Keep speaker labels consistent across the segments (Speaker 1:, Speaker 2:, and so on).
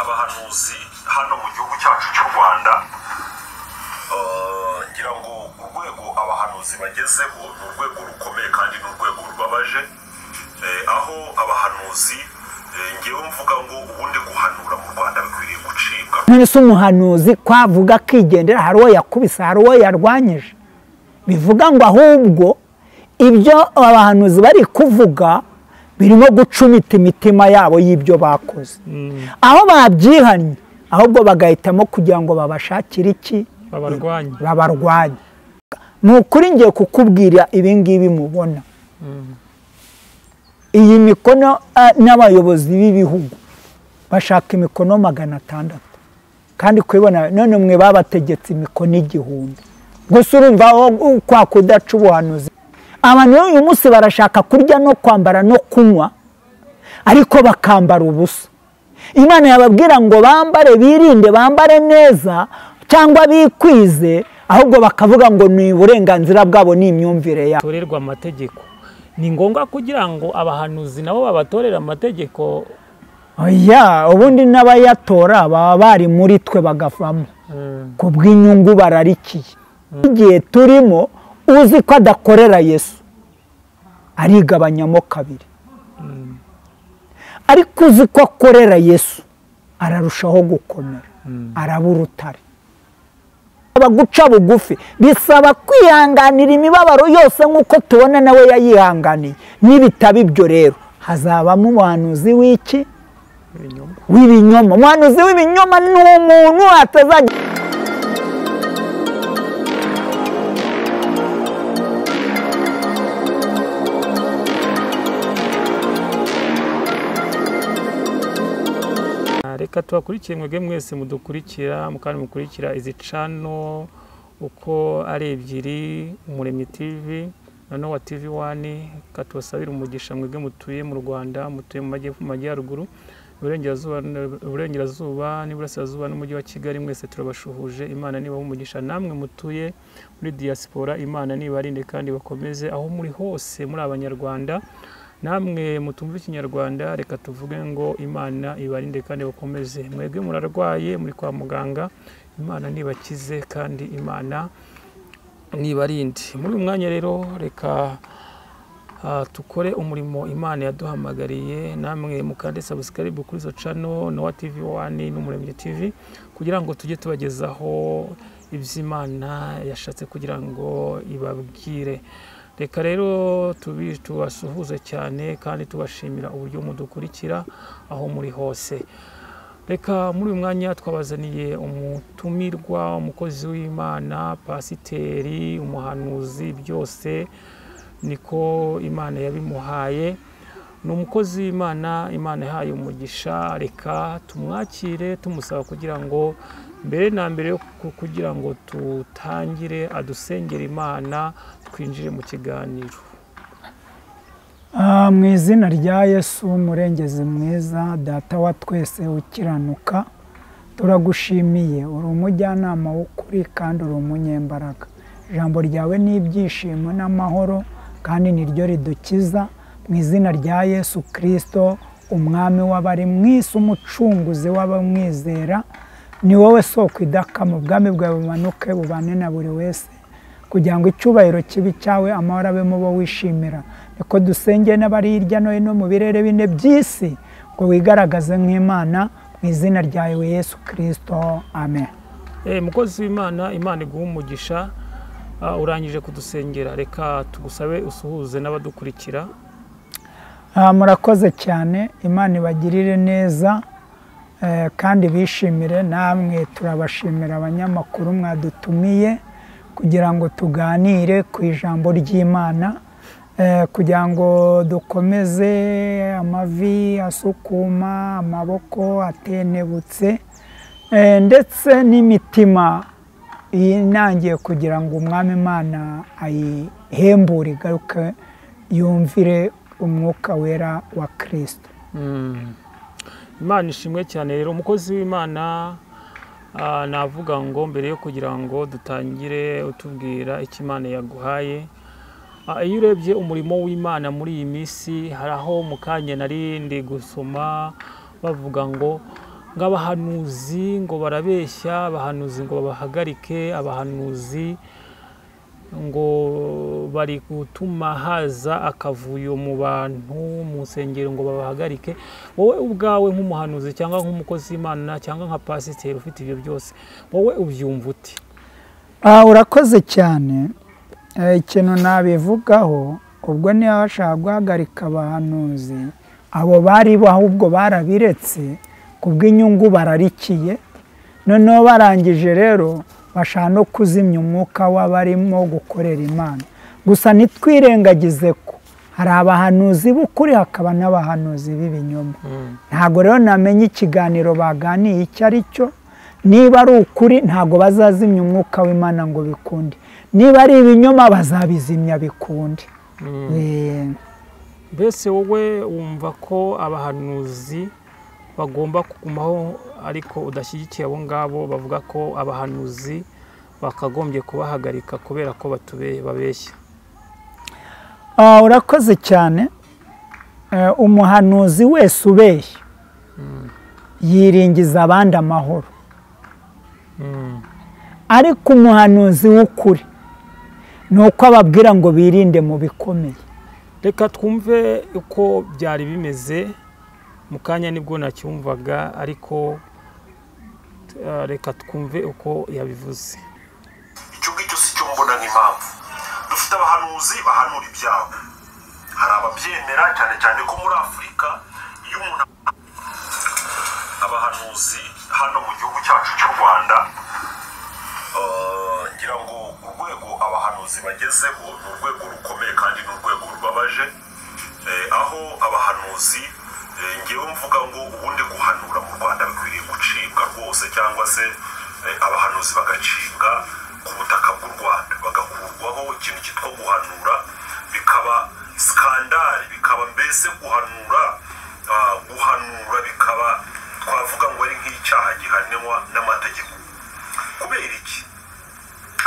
Speaker 1: abahanuzi hano mu gihugu cyacu cy'u Rwanda ngira ngo urwego abahanuzi bagezeho ni urwego rukomeye kandi ni urwego rubabaje aho abahanuzi ngewe mvuga ngo ubundi guhanura mu Rwanda bikwiriye gucibwa.
Speaker 2: None umuhanuzi kwavuga kigendera hari uwo yakubise hari uwo yarwanyije bivuga ngo ahubwo ibyo abahanuzi bari kuvuga birimo gucumita imitima yabo y'ibyo bakoze aho babyihanye ahubwo bagahitamo kugira ngo babashakire iki babarwanye. Ni ukuri ngiye kukubwira ibi ngibi mubona iyi mikono n'abayobozi b'ibihugu bashaka imikono 600 kandi kwibona none mwe babategetse imikono 1000 gusa urumva kwa kudaca ubuhanuzi. Abantu uyu munsi barashaka kurya no kwambara no kunywa ariko bakambara ubusa. Imana yababwira ngo bambare birinde bambare neza cyangwa bikwize ahubwo bakavuga ngo ni uburenganzira bwabo ni imyumvire yabo.
Speaker 3: Torerwa amategeko ni ngombwa kugira ngo abahanuzi nabo babatorera amategeko.
Speaker 2: Oya ubundi n'abayatora baba bari muri twe bagavamo kubw'inyungu bararikiye. Igihe turimo uzi ko adakorera Yesu arigabanyamo kabiri ariko uzi ko akorera Yesu ararushaho gukomera araba urutare. Abaguca bugufi bisaba kwihanganira imibabaro yose nk'uko tubona nawe yayihanganiye. Nibitaba ibyo rero hazabamo umuhanuzi w'iki w'ibinyoma. Umuhanuzi w'ibinyoma ni umuntu atazajya
Speaker 3: reka tubakurikiye mwebwe mwese mudukurikira mukandi mukurikira izi channel uko ari ebyiri Umuremyi TV na Nowa TV1 katubasabira umugisha mwebwe mutuye mu Rwanda mutuye mu majyepfo majyaruguru uburengerazuba n'iburasirazuba n'umujyi wa Kigali mwese turabashuhuje. Imana niba umugisha namwe mutuye muri diaspora Imana nibarinde kandi bakomeze aho muri hose muri abanyarwanda namwe mutumva ikinyarwanda reka tuvuge ngo Imana ibarinde kandi bakomeze. Mwebwe murarwaye muri kwa muganga Imana nibakize kandi Imana nibarinde. Muri umwanya rero reka tukore umurimo Imana yaduhamagariye namwe mukande subscribe kuri zo channel Nowa TV1 n'Umuremyi TV kugira ngo tujye tubagezaho iby'Imana yashatse kugira ngo ibabwire. Reka rero tubasuhuze cyane kandi tubashimira uburyo mudukurikira aho muri hose. Reka muri uyu mwanya twabazaniye umutumirwa umukozi w'Imana pasiteri umuhanuzi byose niko Imana yabimuhaye. Ni umukozi w'Imana Imana yahaye umugisha. Reka tumwakire tumusaba kugira ngo mbere na mbere kugira ngo tutangire adusengera Imana twinjire mu kiganiro.
Speaker 2: Mu izina rya Yesu murengezi mwiza data wa twese ukiranuka turagushimiye uri umujyanama w'ukuri kandi uri umunyembaraga. Ijambo ryawe ni ibyishimo n'amahoro kandi niryo ridukiza. Mu izina rya Yesu Kristo umwami w'abari mwisi umucunguzi w'abamwizera ni wowe soko idakama ubwami bwawe bumanuke bubane na buri wese kugira ngo icyubahiro kibi cyawe amahoro abe mu bo wishimira. Niko dusengeye n'abari hirya no hino mu birere bine by'isi ngo wigaragaze nk'Imana mu izina rya Yesu Kristo amen.
Speaker 3: Mukozi w'Imana Imana iguha umugisha urangije kudusengera reka tugusabe usuhuze n'abadukurikira.
Speaker 2: Murakoze cyane Imana ibagirire neza kandi bishimire. Namwe turabashimira abanyamakuru mwadutumiye kugira ngo tuganire ku ijambo ry'Imana kugira ngo dukomeze amavi asukuma amaboko atenebutse ndetse n'imitima inangiye kugira ngo umwami Imana ayihembure igaruke yumvire umwuka wera wa Kristo.
Speaker 3: Imana ishimwe cyane. Rero umukozi w'Imana navuga ngo mbere yo kugira ngo dutangire utubwira icyo Imana yaguhaye iyo urebye umurimo w'Imana muri iyi minsi hari aho mu kanya narindi gusoma bavuga ngo ngo abahanuzi ngo barabeshya, abahanuzi ngo babahagarike, abahanuzi ngo bari gutuma haza akavuyo mu bantu mu nsengero ngo babahagarike. Wowe ubwawe nk'umuhanuzi cyangwa nk'umukozi w'Imana cyangwa nka pasiteri ufite ibyo byose, wowe ubyumva uti?
Speaker 2: Urakoze cyane. Ikintu nabivugaho, ubwo niba bashaka guhagarika abahanuzi, abo bari bo ahubwo barabiretse kubw'inyungu bararikiye, noneho barangije rero bashaka no kuzimya umwuka w'abarimo gukorera Imana. Gusa ntitwirengagize ko hari abahanuzi b'ukuri hakaba n'abahanuzi b'ibinyoma. Ntabwo rero namenye ikiganiro baganiye icyo ari cyo. Niba ari ukuri ntabwo bazazimya umwuka w'Imana ngo bikunde, niba ari ibinyoma bazabizimya bikunde.
Speaker 3: Mbese wowe wumva ko abahanuzi bagomba kugumaho, ariko udashyigikiye abo ngabo bavuga ko abahanuzi bakagombye kubahagarika kubera ko babeshya?
Speaker 2: Urakoze cyane. Umuhanuzi wese ubeshya yiringiza abandi amahoro, ariko umuhanuzi w'ukuri ni uko ababwira ngo birinde mu bikomeye.
Speaker 3: Reka twumve uko byari bimeze mu kanya, nibwo nacyumvaga, ariko reka twumve uko yabivuze.
Speaker 1: Icyo ngicyo si cyo mbona nk'impamvu. Dufite abahanuzi bahanura ibyabo, hari ababyemera cyane cyane ko muri Afurika iyo umuntu abahanuzi hano mu gihugu cyacu cy'u Rwanda, ngira ngo urwego abahanuzi bagezeho ni urwego rukomeye kandi ni urwego rubabaje, aho abahanuzi ngewe mvuga ngo ubundi guhanura mu Rwanda bikwiriye gucibwa rwose, cyangwa se abahanuzi bagacibwa ku butaka bw'u Rwanda, bagakurwaho ikintu cyitwa guhanura, bikaba skandali, bikaba mbese guhanura bikaba twavuga ngo ari nk'icyaha gihanwa n'amategeko. Kubera iki?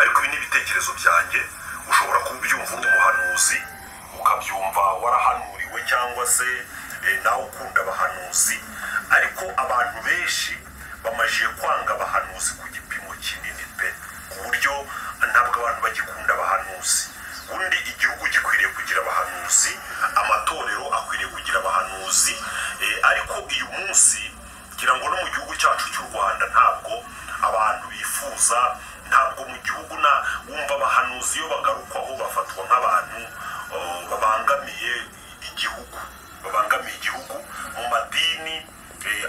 Speaker 1: Ariko ibi ni ibitekerezo byanjye. Ushobora kubyumva uri umuhanuzi, ukabyumva warahanuriwe, cyangwa se nawe ukunda abahanuzi, ariko abantu benshi bamajije kwanga abahanuzi ku gipimo kinini pe, ku buryo ntabwo abantu bagikunda abahanuzi. Undi igihugu gikwiriye kugira abahanuzi, amatorero akwiriye kugira abahanuzi, ariko uyu munsi ngira ngo no mu gihugu cyacu cy'u Rwanda ntabwo abantu bifuza, ntabwo mu gihugu wumva abahanuzi iyo bagarukwaho bafatwa nk'abantu babangamiye igihugu, mu madini.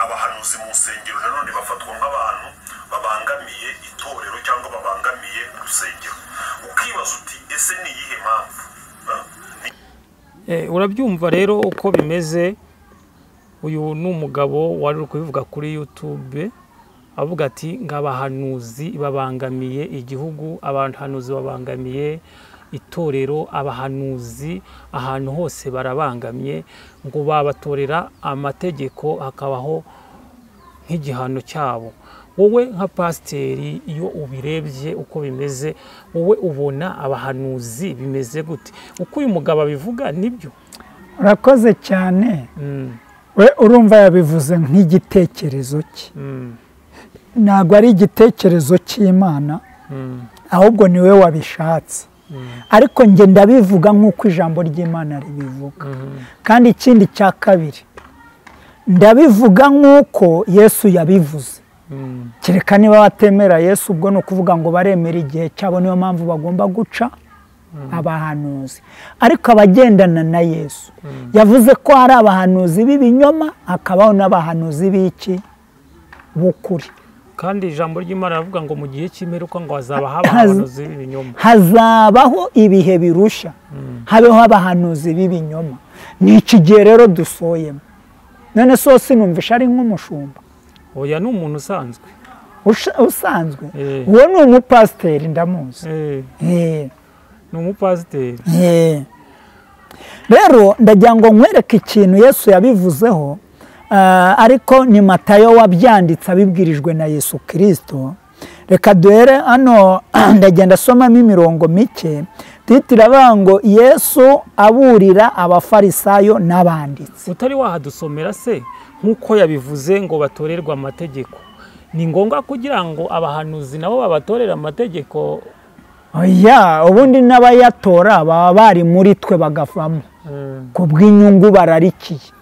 Speaker 1: Abahanuzi mu nsengero nanone bafatwa nk'abantu babangamiye itorero cyangwa babangamiye urusengero. Ukibaza uti ese ni iyihe mpamvu?
Speaker 3: Urabyumva rero uko bimeze. Uyu ni umugabo wari uri kubivuga kuri YouTube, avuga ati ngo abahanuzi babangamiye igihugu, abahanuzi babangamiye itorero, abahanuzi ahantu hose barabangamye, ngo babatorera amategeko hakabaho nk'igihano cyabo. Wowe nka pasiteri iyo ubirebye uko bimeze, wowe ubona abahanuzi bimeze gute? Uko uyu mugabo abivuga nibyo?
Speaker 2: Urakoze cyane. We urumva yabivuze nk'igitekerezo cye. Ntabwo ari igitekerezo cy'Imana, ahubwo niwe wabishatse. Ariko njye ndabivuga nk'uko ijambo ry'Imana ribivuga. Kandi ikindi cya kabiri, ndabivuga nk'uko Yesu yabivuze. Kereka niba batemera Yesu, ubwo ni ukuvuga ngo baremera igihe cyabo, niyo mpamvu bagomba guca abahanuzi. Ariko abagendana na Yesu yavuze ko hari abahanuzi b'ibinyoma, hakabaho n'abahanuzi b'iki b'ukuri.
Speaker 3: Kandi ijambo ry'Imana ravuga ngo mu gihe cy'imperuka ngo hazabaho abahanuzi b'ibinyoma,
Speaker 2: hazabaho ibihe birusha, habeho abahanuzi b'ibinyoma. Ni iki gihe rero dusoyemo. None so sinumvisha ari nk'umushumba?
Speaker 3: Oya, ni umuntu usanzwe.
Speaker 2: Usanzwe? Uwo ni umupasiteri ndamuzi.
Speaker 3: Ni umupasiteri.
Speaker 2: Rero ndagira ngo nkwereke ikintu Yesu yabivuzeho, ariko ni Matayo wabyanditse abibwirijwe na Yesu Kristo. Reka duhere hano, ndagenda somamo imirongo mike. Titiravuga ngo Yesu aburira abafarisayo n'abanditsi.
Speaker 3: Utari wahadusomera se nk'uko yabivuze ngo batorerwe amategeko, ni ngombwa kugira ngo abahanuzi nabo babatorere amategeko?
Speaker 2: oya, ubundi n'abayatora baba bari muri twe bagavamo ku bw'inyungu bararikiye.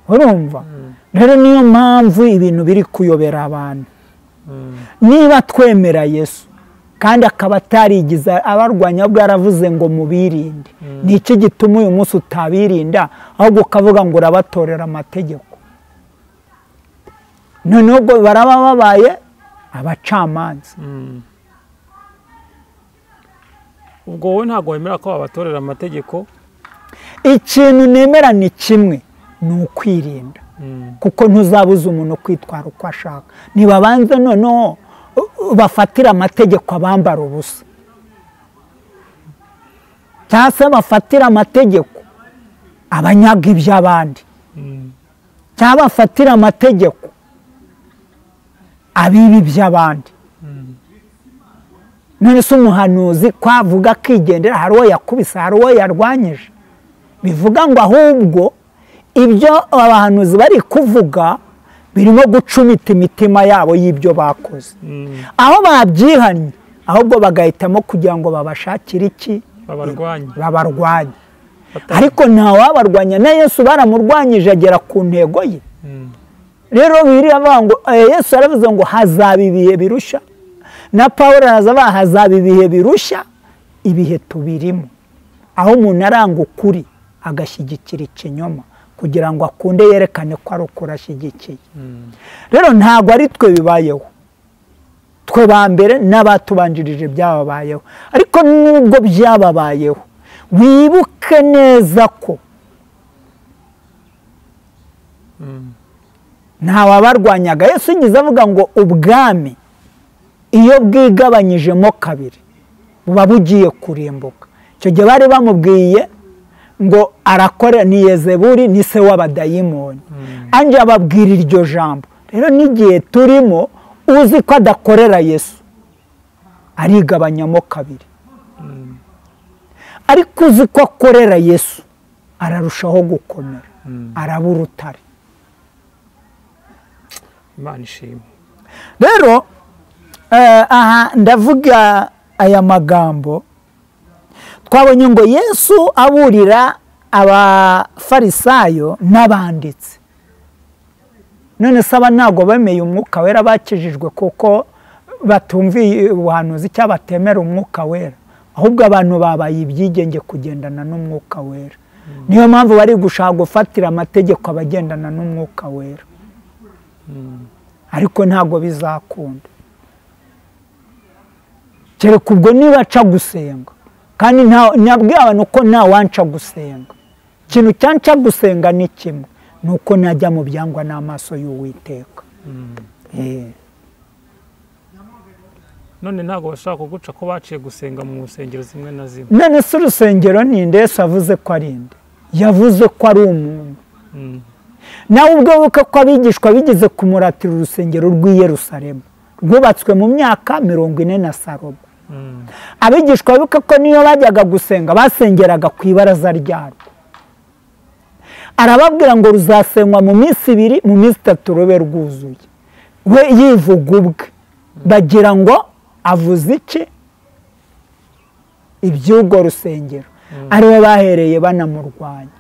Speaker 2: urumva rero niyo mpamvu ibintu biri kuyobera abantu. niba twemera Yesu kandi akaba atarigize abarwanya, bwo yaravuze ngo mubirinde, ni iki gituma uyu munsi utabirinda ahubwo ukavuga ngo urabatorera amategeko? noneho ubwo baraba babaye abacamanza.
Speaker 3: ubwo wowe ntabwo wemera ko babatorera amategeko?
Speaker 2: ikintu nemera ni kimwe, ni ukwirinda, kuko ntuzabuza umuntu kwitwara uko ashaka. ntibabanze noneho bafatira amategeko abambara ubusa, cyangwa se bafatira amategeko abanyaga iby'abandi, cyangwa bafatira amategeko abibi iby'abandi. none se umuhanuzi kwavuga akigendera, hari uwo yakubise, hari uwo yarwanyije? bivuga ngo ahubwo ibyo abahanuzi bari kuvuga birimo gucumita imitima yabo y'ibyo bakoze. aho babyihannye ahubwo bagahitamo kugira ngo babashakire iki? babarwanye. ariko ntawabarwanya, na Yesu baramurwanyije agera ku ntego ye. rero biriya bavuga ngo Yesu yaravuze ngo hazaba ibihe birushya, na Pawulo araza hazaba ibihe birushya ibihe tubirimo, aho umuntu aranga ukuri agashyigikira ikinyoma kugira ngo akunde yerekane ko ari ukuri ashyigikiye. rero ntabwo ari twe bibayeho, twe ba mbere n'abatubanjirije byababayeho. ariko nubwo byababayeho, wibuke neza ko ntawabarwanyaga. Yesu yigeze avuga ngo ubwami iyo bwigabanyijemo kabiri buba bugiye kurimbuka. icyo gihe bari bamubwiye ngo arakora, ni Yezebuli, ni se w'abadayimoni. anje ababwira iryo jambo. rero n'igihe turimo, uzi ko adakorera Yesu arigabanyamo kabiri, ariko uzi ko akorera Yesu ararushaho gukomera, araba urutare.
Speaker 3: Imana ishimwe.
Speaker 2: rero aha ndavuga aya magambo, twabonye ngo Yesu aburira abafarisayo n'abanditsi. none se aba ntabwo bemeye umwuka wera bakijijwe kuko batumviye ubuhanuzi cyangwa batemera umwuka wera? ahubwo abantu babaye ibyigenge kugendana n'umwuka wera. niyo mpamvu bari gushaka gufatira amategeko abagendana n'umwuka wera, ariko ntabwo bizakunda. kereka ubwo niba aca gusenga, kandi nabwiye abantu ko ntawanca gusenga. ikintu cyanca gusenga ni kimwe, ni uko najya mu byangwa n'amaso y'Uwiteka.
Speaker 3: none ntabwo bashaka kuguca ko baciye gusenga mu nsengero zimwe na zimwe?
Speaker 2: none se urusengero ni nde? Yesu avuze ko ari nde? yavuze ko ari umuntu. nawe ubwo wibuke ko abigishwa bigeze kumuratira urusengero rw'i Yerusalemu rwubatswe mu myaka 40 na Salomo. abigishwa bibuke ko niyo bajyaga gusenga basengeraga ku ibaraza ryarwo. arababwira ngo ruzasenywa mu minsi 2, mu minsi 3 rube rwuzuye. we yivuga ubwe, bagira ngo avuze iki? iby'urwo rusengero. aribo bahereye banamurwanya.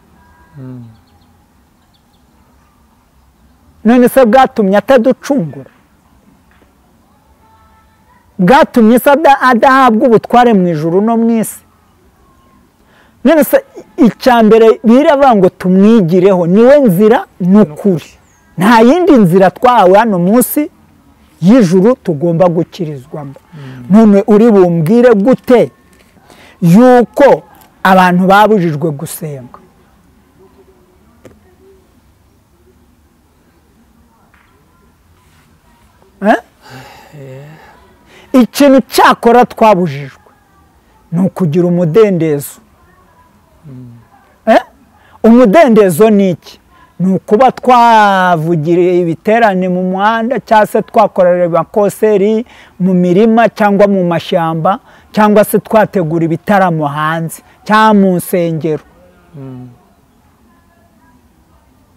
Speaker 2: none se bwatumye ataducungura? bwatumye se adahabwa ubutware mu ijuru no mu isi? none se icya mbere biravuga ngo tumwigireho, niwe nzira n'ukuri. nta yindi nzira twahawe hano munsi y'ijuru tugomba gukirizwamo. none uri bumbwire gute yuko abantu babujijwe gusenga? ikintu cyakora twabujijwe ni ukugira umudendezo. umudendezo ni iki? ni ukuba twavugira ibiterane mu muhanda, cyangwa se twakorera amakonseri mu mirima cyangwa mu mashyamba, cyangwa se twategura ibitaramo hanze cyangwa mu nsengero.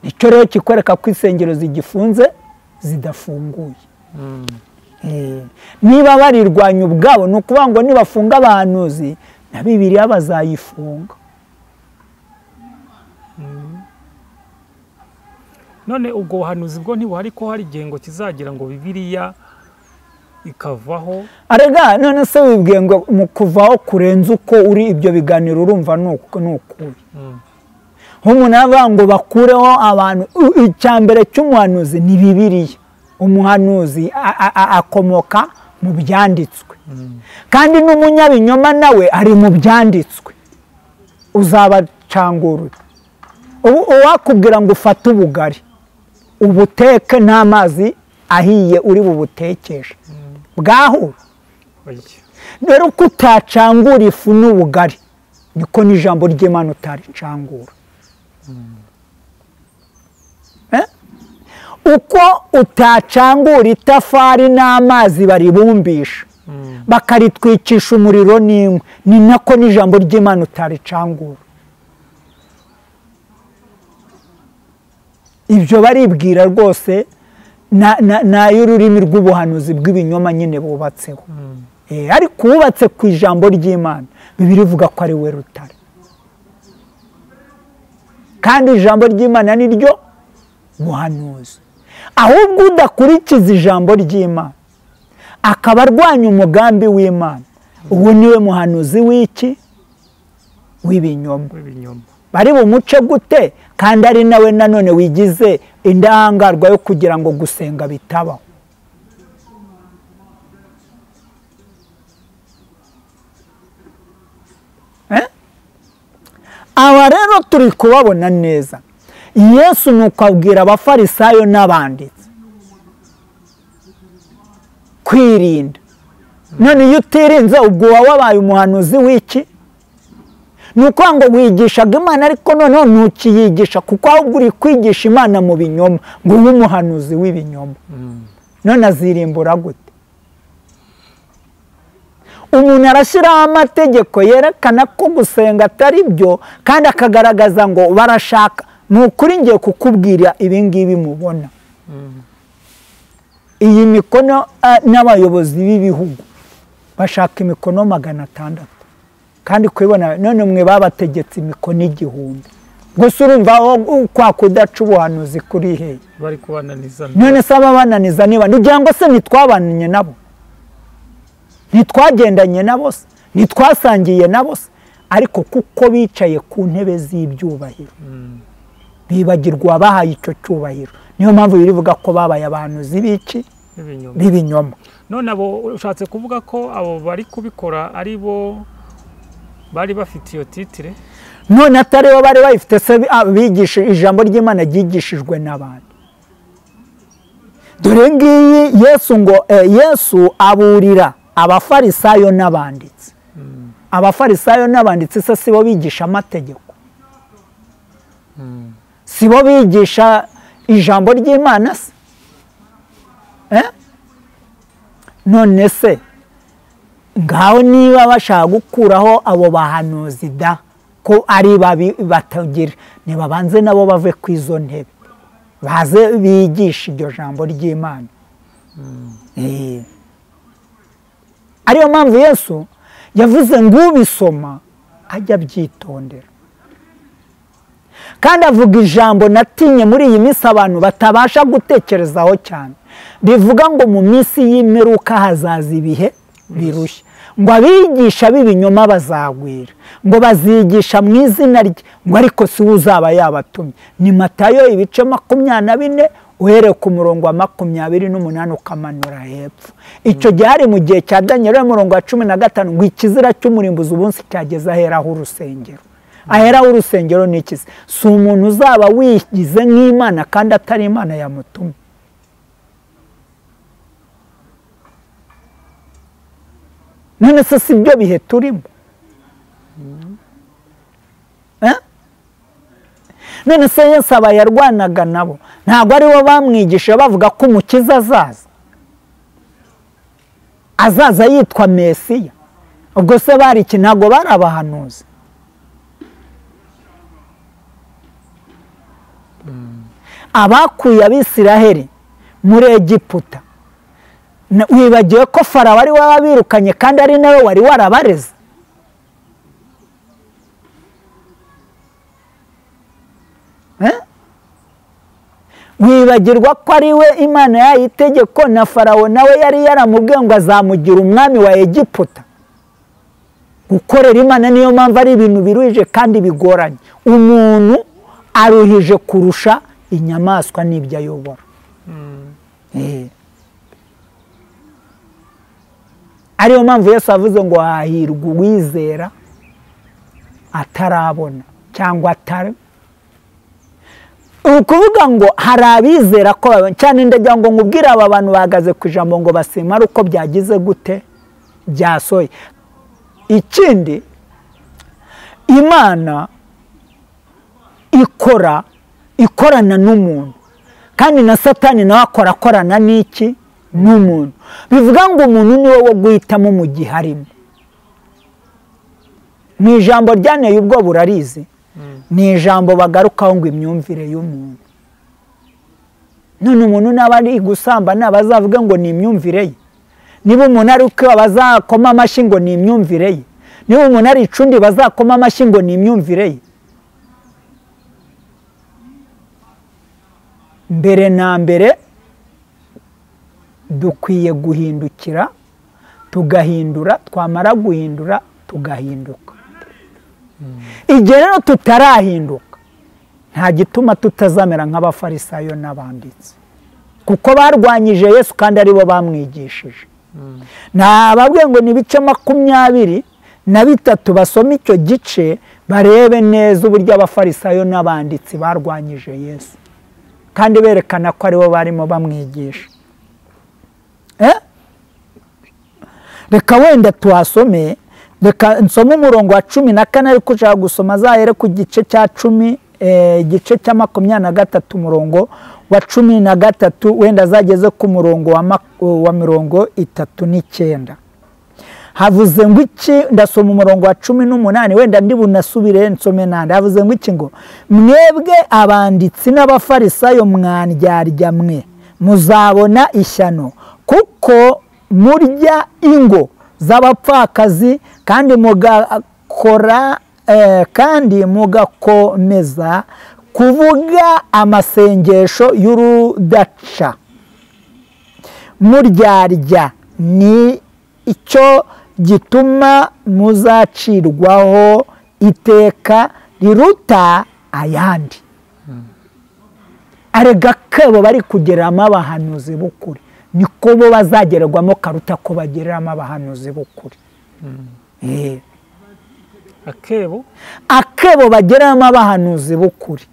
Speaker 2: nicyo rero kikwereka ko insengero zigifunze zidafunguye. Niba barirwanya ubwabo ni ukuvuga ngo nibafunga abahanuzi na Bibiliya bazayifunga.
Speaker 3: none ubwo buhanuzi bwo ntibuhari ko hari igihe ngo kizagira ngo Bibiliya ikavaho?
Speaker 2: Arega none se wibwiye ngo mu kuvaho kurenza uko uri ibyo biganiro urumva n'ukuri. Nk'umuntu avuga ngo bakureho abantu, icyambere cy'umuhanuzi ni Bibiliya. Umuhanuzi akomoka mu byanditswe, kandi n'umunyabinyoma nawe ari mu byanditswe. Uzabacangurura. Uwakubwira ngo ufate ubugari ubuteke n'amazi ahiye uri bubutekesha bwahura. Rero uko utacangura ifu n'ubugari niko n'ijambo ry'Imana utaricangura. Uko utacangura itafari n'amazi baribumbisha bakaritwikisha umuriro n'inkwi, ni nako n'ijambo ry'Imana utaricangura. Ibyo baribwira rwose n'ay'ururimi rw'ubuhanuzi bw'ibinyoma nyine bubatseho. Ariko uwubatse ku ijambo ry'Imana Bibiliya ivuga ko ari we rutare, kandi ijambo ry'Imana ni ryo buhanuzi. Ahubwo udakurikiza ijambo ry'Imana akaba arwanya umugambi w'Imana, uwo niwe muhanuzi w'iki? W'ibinyoma. Bari bumuce gute kandi ari nawe nanone wigize indahangarwa yo kugira ngo gusenga bitabaho? Aba rero turi kubabona neza. Yesu nuko abwira abafarisayo n'abanditsi kwirinda. None iyo utirinze ubwo wabaye umuhanuzi w'iki? Nuko ngo wigishaga Imana ariko noneho ntukiyigisha, kuko ahubwo uri kwigisha Imana mu binyoma, ngo ube umuhanuzi w'ibinyoma. None azirimbura gute? Umuntu arashyiraho amategeko yerekana ko gusenga atari byo, kandi akagaragaza ngo barashaka. Ni ukuri ngiye kukubwira ibi ngibi mubona. Iyi mikono n'abayobozi b'ibihugu bashaka imikono 600, kandi kwibona none mwe babategetse imikono 1000. Gusa urumva kwa kudaca ubuhanuzi kuri hehe?
Speaker 3: Bari kubananiza.
Speaker 2: None se ababananiza niba ngira ngo se nitwabanye nabo, nitwagendanye nabo, nitwasangiye nabo, ariko kuko bicaye ku ntebe z'ibyubahiro bibagirwa bahaye icyo cyubahiro. Niyo mpamvu birivuga ko babaye abahanuzi b'iki? B'ibinyoma.
Speaker 3: None abo ushatse kuvuga ko abo bari kubikora ari bo bari bafite iyo titire?
Speaker 2: None atari bo bari bayifite, se bigisha ijambo ry'Imana ryigishijwe n'abandi. Dore ngiyi Yesu aburira abafarisayo n'abanditsi. Abafarisayo n'abanditsi se sibo bigisha amategeko? Sibo bigisha ijambo ry'Imana se? None se ngaho niba bashaka gukuraho abo bahanuzi da ko ari babi batagira, nibabanze nabo bave ku izo ntebe baze bigisha iryo jambo ry'Imana. Ariyo mpamvu Yesu yavuze ngo ubisoma ajya byitondera, kandi avuga ijambo natinye muri iyi minsi abantu batabasha gutekerezaho cyane. Bivuga ngo mu minsi y'imperuka hazaza ibihe birushya, ngo abigisha b'ibinyoma bazagwira, ngo bazigisha mu izina rye, ngo ariko si we uzaba yabatumye. Ni Matayo ibice 24 uhereye ku murongo wa 28 ukamanura hepfo. Icyo gihe hari mu gihe cya Daniel murongo wa 15 ngo ikizira cy'umurimbuzi ubunsi cyageza aheraho urusengero. Aheraho urusengero ni iki? Si umuntu uzaba wigize nk'Imana kandi atari Imana yamutumye. None se si byo bihe turimo? None se Yesu abayarwanaga nabo ntabwo ari bo bamwigisha bavuga ko umukiza azaza yitwa Mesiya? Ubwo se bari iki? Ntabwo bari abahanuzi? abakuye abisiraheli muri Egiputa, wibagiwe ko Farawo ari we wabirukanye kandi ari nawe wari warabareze? wibagirwa ko ari we Imana yahaye itegeko na Farawo nawe yari yaramubwiye ngo azamugira umwami wa Egiputa? Gukorera Imana niyo mpamvu ari ibintu biruhije kandi bigoranye. Umuntu aruhije kurusha inyamaswa n'ibyo ayobora. Ariyo mpamvu Yesu avuze ngo hahirwa uwizera atarabona cyangwa atari. Ukuvuga ngo hari abizera ko cyane, ndagira ngo nkubwire aba bantu bahagaze ku ijambo ngo basimara uko byagize gute byasoye. Ikindi, Imana ikorana n'umuntu, kandi na Satani nawe akorana n'iki? N'umuntu. Bivuga ngo umuntu niwe wo guhitamo mu gihe arimo. Ni ijambo ryaneye ubwo burarizi, ni ijambo bagarukaho ngo imyumvire y'umuntu. None umuntu naba ari gusambana bazavuga ngo ni imyumvire ye. Niba umuntu ari uko bazakoma amashyi ngo ni imyumvire ye. Niba umuntu ari icundi bazakoma amashyi ngo ni imyumvire ye. Mbere na mbere dukwiye guhindukira, tugahindura, twamara guhindura tugahinduka. Igihe rero tutarahinduka, nta gituma tutazamera nk'abafarisayo n'abanditsi, kuko barwanyije Yesu kandi aribo bamwigishije. Nababwiye ngo ni ibice 23 basoma icyo gice barebe neza uburyo abafarisayo n'abanditsi barwanyije Yesu kandi berekana ko aribo barimo bamwigisha. Reka wenda tuhasome, reka nsome umurongo wa 14 ariko ushaka gusoma zahere ku gice cya 10, igice cya 23 umurongo wa 13 wenda zageze ku murongo wa 39. Havuze ngo iki? Ndasoma umurongo wa 18 wenda ndi bunasubire nsome nande. Havuze ngo iki? Ngo mwebwe abanditsi n'abafarisayo mwandyarya mwe, muzabona ishyano kuko murya ingo z'abapfakazi kandi mugakomeza kuvuga amasengesho y'urudaca. Muryarya ni icyo gituma muzacirwaho iteka riruta ayandi. Arega kebo bari kugeramo abahanuzi b'ukuri, niko bo bazagererwamo karuta ko bagereramo abahanuzi b'ukuri. Akebo bagereramo abahanuzi b'ukuri,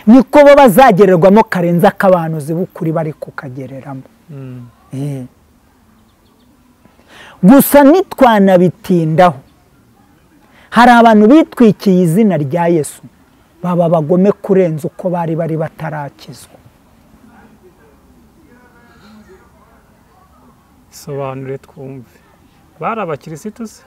Speaker 2: niko bo bazagererwamo karenza akabahanuzi b'ukuri bari kukagereramo. Gusa nitwanabitindaho, hari abantu bitwikiye izina rya Yesu baba bagome kurenza uko bari batarakizwa.
Speaker 3: Sobanure twumve. Bari abakirisitu se?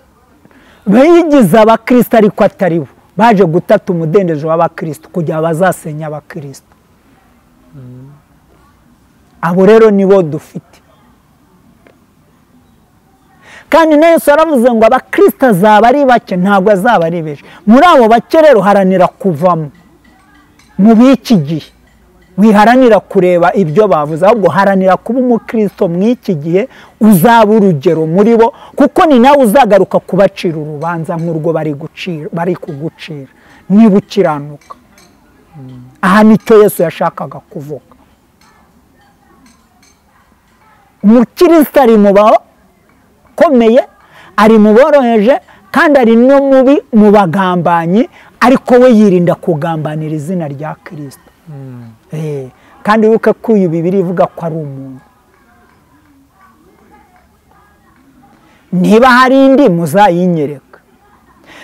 Speaker 2: Bayigize abakristo ariko atari bo. Baje gutata umudendezo w'abakristo kugira bazasenya abakristo. Abo rero nibo dufite. Kandi Yesu aravuze ngo abakristo azaba ari bake, ntabwo azaba ari benshi. Muri abo bake rero haranira kuvamo. Mu biki gihe wiharanira kureba ibyo bavuze, ahubwo haranira kuba umukristo mw'iki gihe uzaba urugero muri bo, kuko ni nawe uzagaruka kubacira urubanza nk'urwo bari kugucira niba ukiranuka. Aha nicyo Yesu yashakaga kuvuga. Umukristo ari mu bakomeye, ari mu boroheje, kandi ari no mubi mu bagambanyi, ariko we yirinda kugambanira izina rya Kristo. Kandi wibuke ko uyu Bibiliya ivuga ko ari umuntu. Niba hari indi muzayinyereka.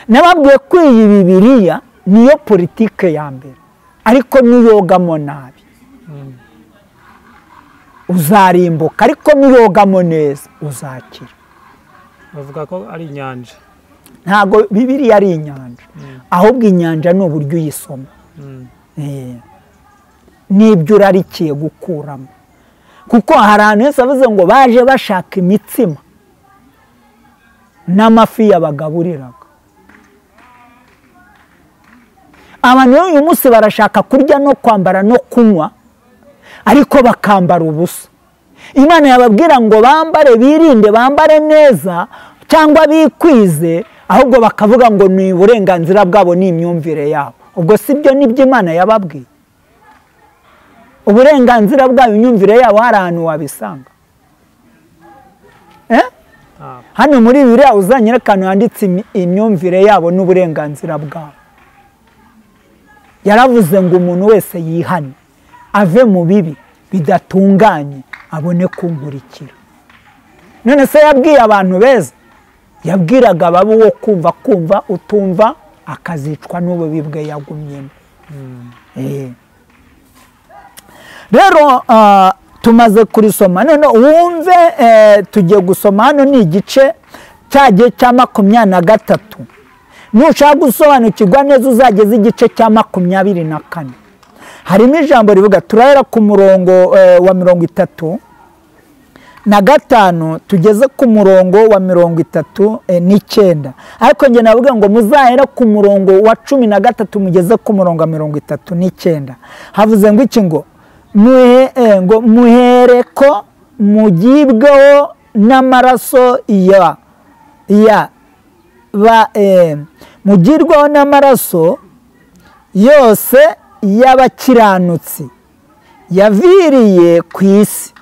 Speaker 2: Nababwiye ko iyi Bibiliya niyo politike ya mbere, ariko niyogamo nabi uzarimbuka, ariko niyogamo neza uzakira.
Speaker 3: Bavuga ko ari inyanja.
Speaker 2: Ntago Bibiliya ari inyanja, ahubwo inyanja ni uburyo uyisoma. n'ibyo urarikiye gukuramo. Kuko hari ahantu hose avuze ngo baje bashaka imitsima n'amafi yabagaburiraga. Abantu uyu munsi barashaka kurya no kwambara no kunywa, ariko bakambara ubusa. Imana yababwira ngo bambare, birinde, bambare neza cyangwa bikwize, ahubwo bakavuga ngo ni uburenganzira bwabo n'imyumvire yabo. Ubwo sibyo nibyo Imana yababwiye? Uburenganzira bwabo, imyumvire yabo hari ahantu wabisanga? Hano muri Bibiliya uzanyerekana handitse imyumvire yabo n'uburenganzira bwabo. Yaravuze ngo umuntu wese yihane, ave mu bibi bidatunganye, abone kunkurikira. None se yabwiye abantu beza? Yabwiraga ababi wo kumva, utumva akazicwa n'ububi bwe yagumyemo. Rero tumaze kurisoma, none wumve tugiye gusoma hano ni igice cyagiye cya 23. Nushaka gusobanukirwa neza uzageze igice cya 24. Harimo ijambo rivuga, turahera ku murongo wa 35 tugeze ku murongo wa 39. Ariko njye navuga ngo muzahera ku murongo wa 13 mugeze ku murongo wa 39. Havuze ngo iki ngo muhereko mugibweho n'amaraso mugirwaho n'amaraso yose y'abakiranutsi yaviriye ku isi,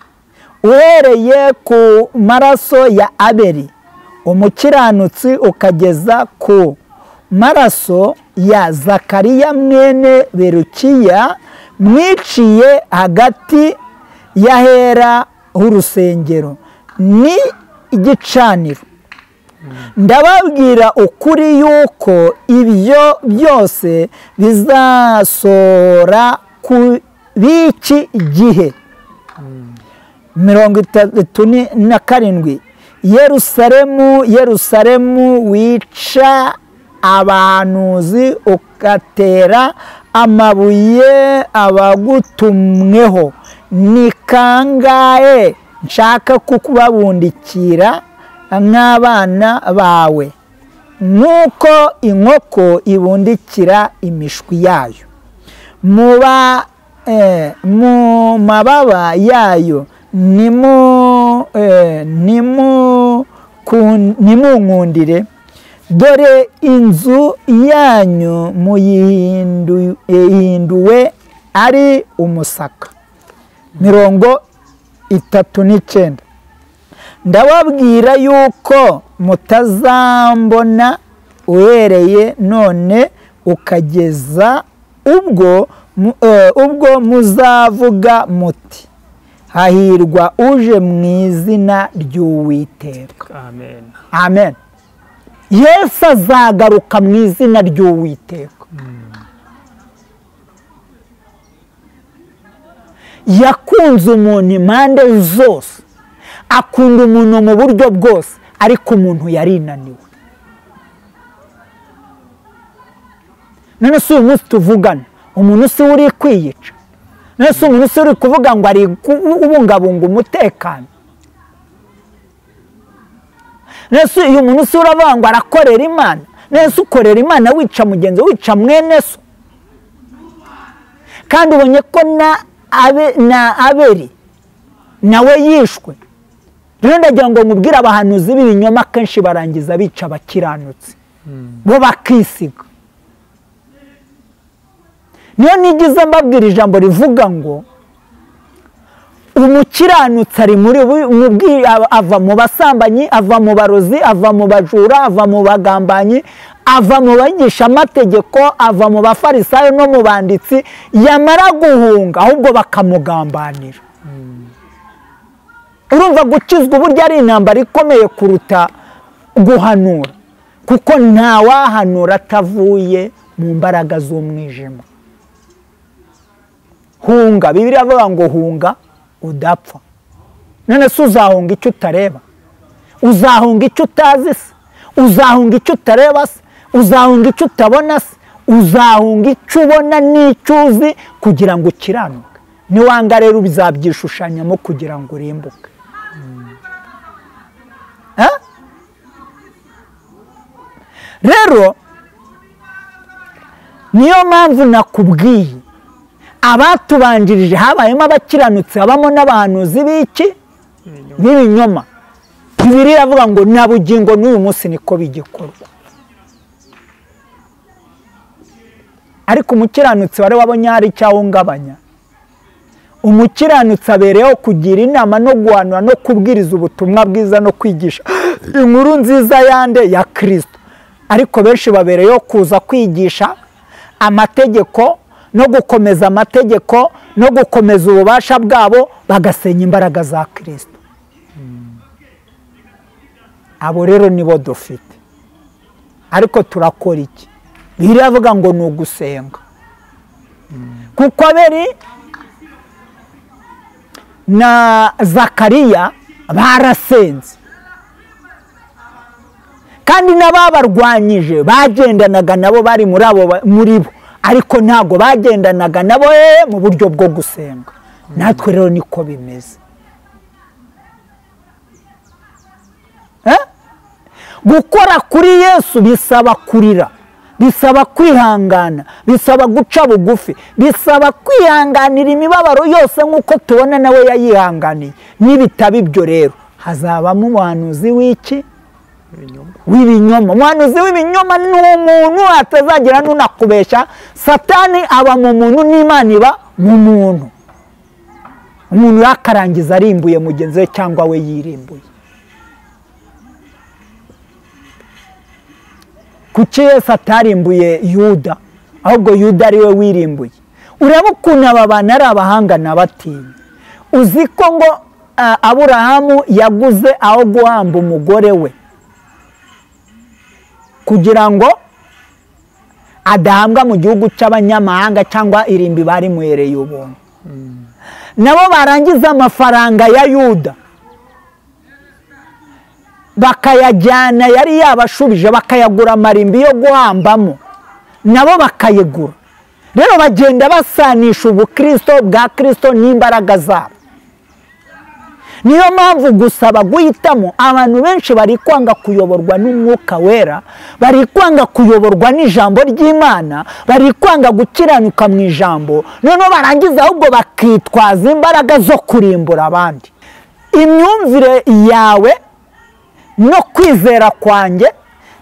Speaker 2: uhereye ku maraso ya Abeli umukiranutsi ukageza ku maraso ya Zakariya mwene Berukiya, mwiciye hagati y'ahera h'urusengero ni igicaniro. Ndababwira ukuri yuko ibyo byose bizasora ku biki gihe. 37. Yerusalemu, Yerusalemu, wica abahanuzi ugatera amabuye abagutumweho, ni kangahe nshaka kukubabundikira nk'abana bawe, nk'uko inkoko ibundikira imishwi yayo mu mababa yayo, nimunkundire. Dore inzu yanyu muyihinduwe ari umusaka. 39. Ndababwira yuko mutazambona uhereye none ukageza ubwo muzavuga muti, hahirwa uje mu izina ry'Uwiteka.
Speaker 3: Amen.
Speaker 2: Amen. Yesu azagaruka mu izina ry'Uwiteka. Yakunze umuntu impande zose, akunda umuntu mu buryo bwose, ariko umuntu yarinaniwe. None si uyu munsi tuvugana, umuntu si uri kwiyica? None si umuntu si uri kuvuga ngo ari kubungabunga umutekano? None si uyu muntu si uravuga ngo arakorera Imana? None si ukorera Imana wica mugenzi, wica mwene so? Kandi ubonye ko na Abeli nawe yishwe. Rero ndagira ngo mubwire abahanuzi b'ibinyoma kenshi barangiza bica abakiranutsi, bo bakisiga. Niyo nigize mbabwira ijambo rivuga ngo umukiranutsi ari ava mu basambanyi, ava mu barozi, ava mu bajura, ava mu bagambanyi, ava mu bigisha amategeko, ava mu bafarisayo no mu banditsi, yamara guhunga ahubwo bakamugambanira. Urumva gukizwa uburyo ari intambara ikomeye kuruta guhanura, kuko ntawahanura atavuye mu mbaraga z'umwijima. Hunga, Bibiliya avuga ngo hunga udapfa. None se uzahunga icyo utareba? Uzahunga icyo utazi se? Uzahunga icyo utareba se? uzahunga icyo utabona se, uzahunga icyo ubona n'icyo uzi kugira ngo ukiranuke. niwanga rero bizabyishushanyamo kugira ngo urimbuke. Rero niyo mpamvu nakubwiye abatubanjirije habayemo abakiranutsi, habamo n'abahanuzi b'iki b'ibinyoma. Bibiliya iravuga ngo na bugingo n'uyu munsi niko bigikorwa. Ariko umukiranutsi wari wabonye hari icyawungabanya. Umukiranutsi abereyeho kugira inama no guhanura no kubwiriza ubutumwa bwiza no kwigisha inkuru nziza yande ya Kristo. Ariko benshi babereyeho kuza kwigisha amategeko no gukomeza amategeko no gukomeza ububasha bwabo, bagasenya imbaraga za Kristo. Abo rero nibo dufite. Ariko turakora iki? Bibiliya ivuga ngo ni ugusenga. Kuko Abeli na Zakariya barasenze, kandi n'ababarwanyije bagendanaga nabo bari muri bo, ariko ntago bagendanaga nabo mu buryo bwo gusenga. Natwe rero niko bimeze. Gukora kuri Yesu bisaba kurira, bisaba kwihangana, bisaba guca bugufi, bisaba kwihanganira imibabaro yose nk'uko tubona nawe yayihanganiye. Nibitaba ibyo rero hazabamo umuhanuzi w'iki w'ibinyoma. Umuhanuzi w'ibinyoma ni umuntu atazagira n'unakubeshya. Satani aba mu muntu n'Imana iba mu muntu. Umuntu yakarangiza arimbuye mugenzi we cyangwa we yirimbuye. Kuki Yesu atarimbuye Yuda, ahubwo Yuda ari we wirimbuye? Ureba ukuntu aba bantu ari abahanga n'abatinya. Uzi ko ngo Aburahamu yaguze aho guhamba umugore we kugira ngo adahambwa mu gihugu cy'abanyamahanga cyangwa irimbi bari muhereye ubuntu. Nabo barangiza amafaranga ya Yuda bakayajyana, yari yabashubije, bakayagura amarimbi yo guhambamo, nabo bakayegura. Rero bagenda basanisha ubukristo bwa Kristo n'imbaraga zabo. Niyo mpamvu gusaba guhitamo, abantu benshi bari kwanga kuyoborwa n'Umwuka Wera, bari kwanga kuyoborwa n'ijambo ry'Imana, bari kwanga gukiranuka mu ijambo, noneho barangiza ahubwo bakitwaza imbaraga zo kurimbura abandi. Imyumvire yawe no kwizera kwanjye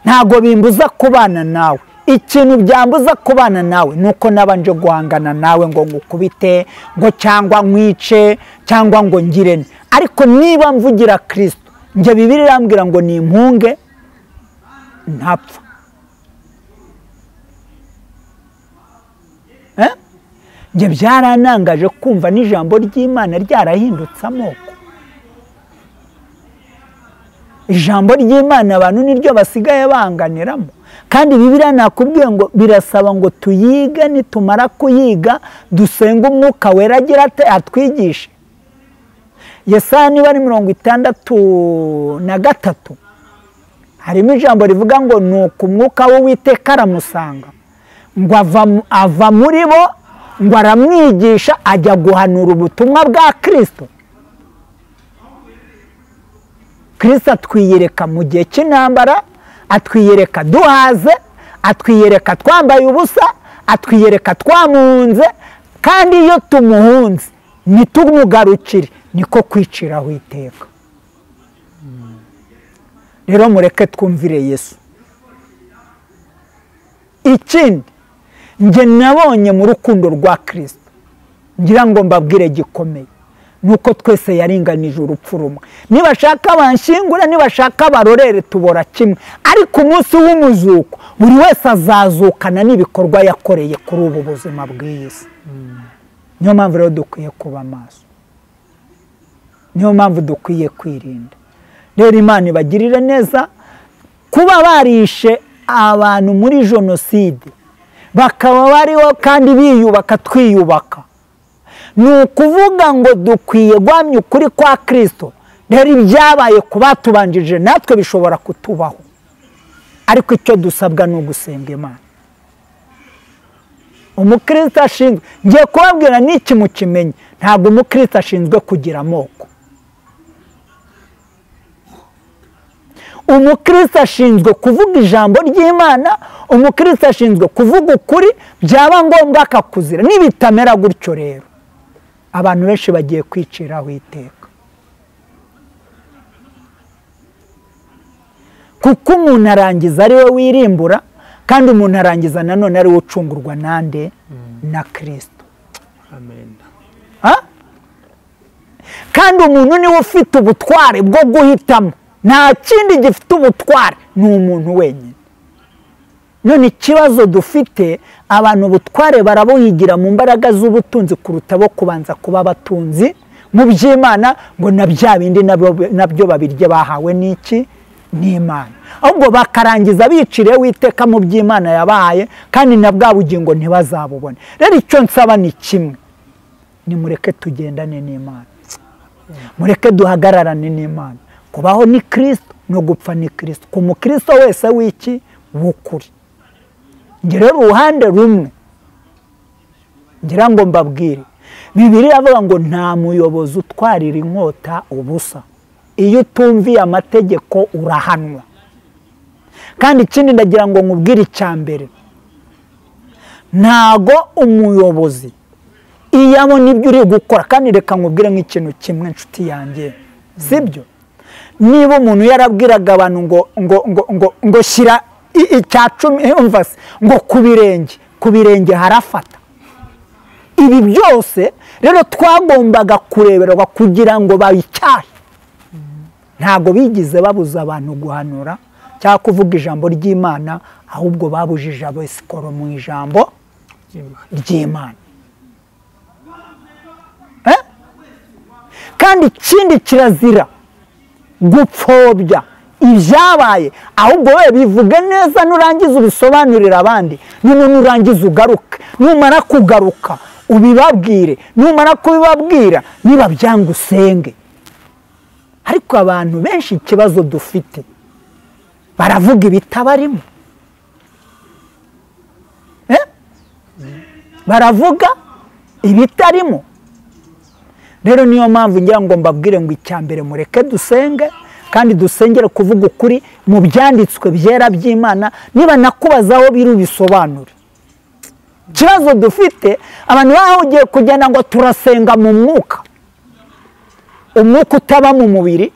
Speaker 2: ntago bimbuza kubana nawe. Ikintu byambuza kubana nawe nuko nabanje guhangana nawe ngo ngukubite, ngo cyangwa nkwice, cyangwa ngo ngirene. Ariko niba mvugira Kristo, nje Bibiliya irambwira ngo ni impunge ntapfa. Nje byaranangaje kumva n'ijambo ry'Imana ryarahindutse amoko. Ijambo ry'Imana abantu niryo basigaye banganiramo. Kandi Bibiliya nakubwiye ngo birasaba ngo tuyige, nitumara kuyiga dusenga Umwuka Wera agira ate atwigishe. Yesaya niba ari 63 harimo ijambo rivuga ngo nuko Umwuka w'Uwiteka aramusanga, ngo ava muri bo, ngo aramwigisha ajya guhanura ubutumwa bwa Kristo. Kristo atwiyereka mu gihe cy'intambara, atwiyereka duhaze, atwiyereka twambaye ubusa, atwiyereka twamuhunze, kandi iyo tumuhunze nitumugarukire niko kwiciraho iteka. Rero mureke twumvire Yesu. Ikindi nge nabonye mu rukundo rwa Kristo, ngira ngo mbabwire gikomeye, nuko twese yaringanije urupfu rumwe. Nibashaka banshingura, nibashaka barorere tubora kimwe, ariko umunsi w'umuzuko buri wese azazukana n'ibikorwa yakoreye kuri ubu buzima bw'isi. Niyo mpamvu rero dukwiye kuba maso, niyo mpamvu dukwiye kwirinda. Rero Imana ibagirire neza. Kuba barishe abantu muri jenoside bakaba bariho kandi biyubaka twiyubaka, ni ukuvuga ngo dukwiye guhamya ukuri kwa Kristo. Rero ibyabaye ku batubanjije natwe bishobora kutubaho, ariko icyo dusabwa ni ugusenga Imana. umukristo ashinzwe, ngiye kubabwira n'iki mukimenye, ntabwo umukristo ashinzwe kugira amoko. umukristo ashinzwe kuvuga ijambo ry'Imana, umukristo ashinzwe kuvuga ukuri, byaba ngombwa akakuzira. Nibitamera gutyo rero abantu benshi bagiye kwiciraho iteka, kuko umuntu arangiza ari we wirimbura, kandi umuntu arangiza nanone ari we ucungurwa nande na Kristo.
Speaker 3: Amen.
Speaker 2: Kandi umuntu niwe ufite ubutware bwo guhitamo, nta kindi gifite ubutware, ni umuntu wenyine. None ikibazo dufite, abantu ubutware barabuhigira mu mbaraga z'ubutunzi kuruta bo kubanza kuba abatunzi mu by'Imana, ngo na bya bindi nabyo babirye bahawe n'iki n'Imana, ahubwo bakarangiza biciriye witeka mu by'Imana yabahaye, kandi na bwa bugingo ntibazabubone. Rero icyo nsaba ni kimwe, nimureke tugendane n'Imana, mureke duhagararane n'Imana. Kubaho ni Kristo, no gupfa ni Kristo. Ku mukristo wese w'iki w'ukuri. Ngire uruhande rumwe ngira ngo mbabwire, Bibiliya avuga ngo nta muyobozi utwarira inkota ubusa. Iyo utumviye amategeko urahanwa. Kandi ikindi ndagira ngo nkubwire icya mbere, ntago umuyobozi iyo abona ibyo uri gukora, kandi reka nkubwire nk'ikintu kimwe nshuti yanjye, sibyo? Niba umuntu yarabwiraga abantu ngo shyira icya 10 umva se, ngo ku birenge harafata. Ibi byose rero twagombaga kureberwa kugira ngo babicyahe. Ntago bigize babuza abantu guhanura cyangwa kuvuga ijambo ry'Imana, ahubwo babujije abesikoro mu ijambo ry'Imana. Kandi ikindi kirazira gupfobya ibyabaye, ahubwo we bivuge neza, nurangiza ubisobanurira abandi, nurangiza ugaruke, numara kugaruka ubibabwire, numara kubibabwira niba byanga usenge. Ariko abantu benshi ikibazo dufite, baravuga ibitabarimo, baravuga ibitarimo. Rero niyo mpamvu ngira ngo mbabwire ngo icya mbere mureke dusenge, kandi dusengere kuvuga ukuri mu byanditswe byera by'Imana. Niba nakubazaho biru bisobanure. Ikibazo dufite, abantu bahugiye kugenda ngo turasenga mu mwuka, umwuka utaba mu mubiri,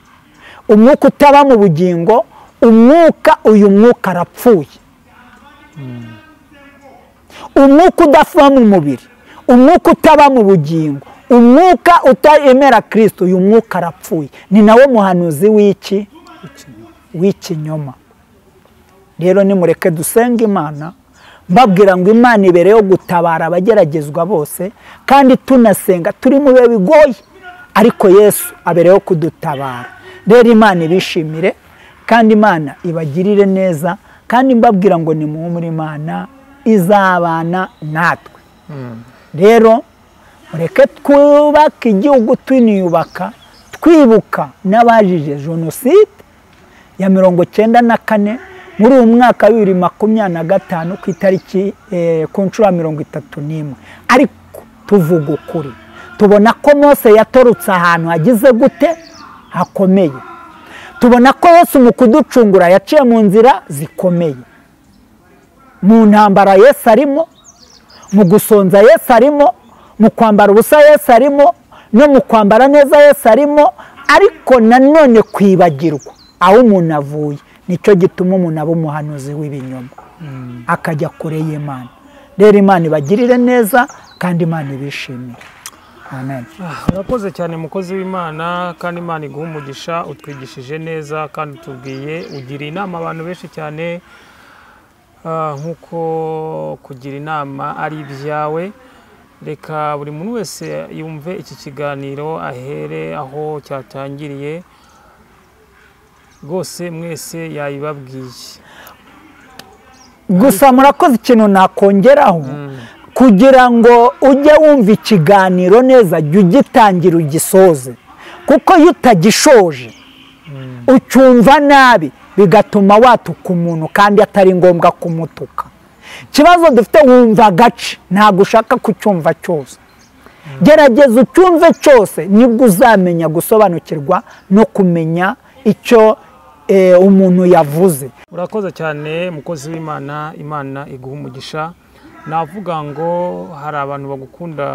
Speaker 2: umwuka utaba mu bugingo, uyu mwuka arapfuye. Umwuka udapfa mu mubiri, umwuka utaba mu bugingo, umwuka utemera Kristo, uyu mwuka arapfuye. Ni nawe muhanuzi w'iki w'ikinyoma. Rero nimureke dusenga Imana, mbabwira ngo Imana ibereyeho gutabara abageragezwa bose, kandi tunasenga turi mu bihe bigoye, ariko Yesu abereyeho kudutabara. Rero Imana ibishimire, kandi Imana ibagirire neza, kandi mbabwira ngo ni muri Imana izabana natwe. Rero mureke twubaka igihugu, tuniyubaka twibuka n'abajije jenoside ya 1994 muri uyu mwaka wa 2025 ku itariki ku nshuro ya 31. Ariko tuvuga ukuri, tubona ko Mose yatorutse ahantu hagize gute hakomeye, tubona ko Yesu mu kuducungura yaciye mu nzira zikomeye. Mu ntambara Yesu arimo, mu gusonza Yesu arimo, mu kwambara ubusa Yesu arimo, no mu kwambara neza Yesu arimo. Ariko nanone kwibagirwa aho umuntu avuye nicyo gituma umuntu aba umuhanuzi w'ibinyoma, akajya kure y'Imana. Rero Imana ibagirire neza, kandi Imana ibishimire. Amen.
Speaker 3: Urakoze cyane mukozi w'Imana, kandi Imana iguha umugisha, utwigishije neza, kandi tubwiye ugira inama abantu benshi cyane, nkuko kugira inama ari ibyawe. Reka buri muntu wese yumve iki kiganiro ahere aho cyatangiriye, rwose mwese yayibabwiye.
Speaker 2: Gusa murakoze ikintu nakongeraho, kugira ngo ujye wumva ikiganiro neza, jya ugitangira ugisoze, kuko iyo utagishoje ucyumva nabi, bigatuma watuka umuntu kandi atari ngombwa kumutuka. ikibazo dufite wumva agace ntabwo ushaka kucyumva cyose. Gerageza ucyumve cyose nibwo uzamenya gusobanukirwa no kumenya icyo umuntu yavuze.
Speaker 3: Urakoze cyane mukozi w'Imana, Imana iguha umugisha. Navuga ngo hari abantu bagukunda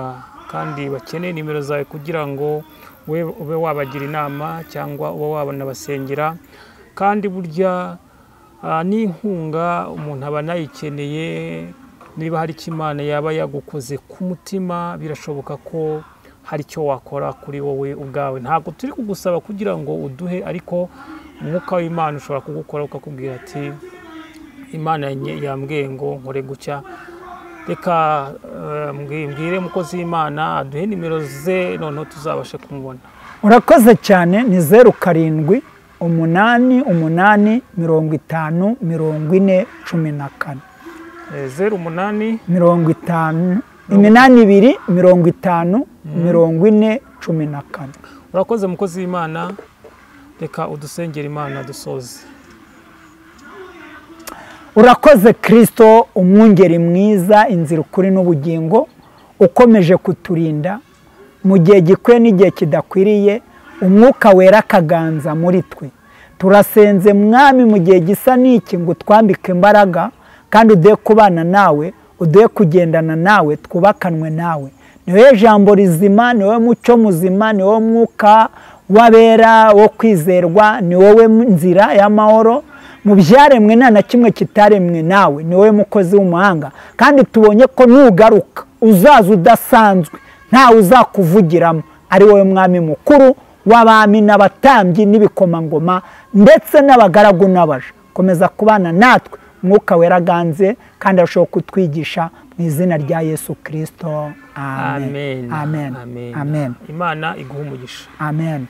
Speaker 3: kandi bakeneye nimero zawe kugira ngo ube wabagira inama cyangwa ube wabanabasengera, kandi burya n'inkunga umuntu aba anayikeneye. Niba hari icyo Imana yaba yagukoze ku mutima, birashoboka ko hari icyo wakora kuri wowe ubwawe. Ntabwo turi kugusaba kugira ngo uduhe, ariko umwuka w'Imana ushobora kugukora ukakubwira ati Imana yambwiye ngo nkore gutya, reka mbwire mukozi w'Imana aduhe nimero ze noneho tuzabashe kumubona.
Speaker 2: Urakoze cyane. ni 07 8 8 50 40 14
Speaker 3: 08
Speaker 2: 50 82 50 40 14.
Speaker 3: Urakoze mukozi w'Imana, reka udusengera Imana dusoze.
Speaker 2: Urakoze Kristo, umwungeri mwiza, inzira ukuri n'ubugingo, ukomeje kuturinda mu gihe gikwiye n'igihe kidakwiriye. Umwuka wera akaganza muri twe. Turasenze Mwami mu gihe gisa n'iki ngo twambike imbaraga, kandi uduhe kubana nawe, uduhe kugendana nawe, twubakanwe nawe. Ni wowe jambo rizima, ni wowe mucyo muzima, ni wowe mwuka w'abera wo kwizerwa, ni wowe nzira y'amahoro. Mu byaremwe nta na kimwe kitaremwe nawe. Ni wowe mukozi w'umuhanga, kandi tubonye ko nugaruka uzaza udasanzwe, ntawe uzakuvugiramo. Ari wowe Mwami mukuru w'abami n'abatambyi n'ibikomangoma ndetse n'abagaragu n'abaja. Komeza kubana natwe, umwuka wera aganze kandi arushaho kutwigisha mu izina rya Yesu Kristo. Amen.
Speaker 3: Amen.
Speaker 2: Amen.
Speaker 3: Amen.
Speaker 2: Amen.
Speaker 3: Imana iguha umugisha.
Speaker 2: Amen.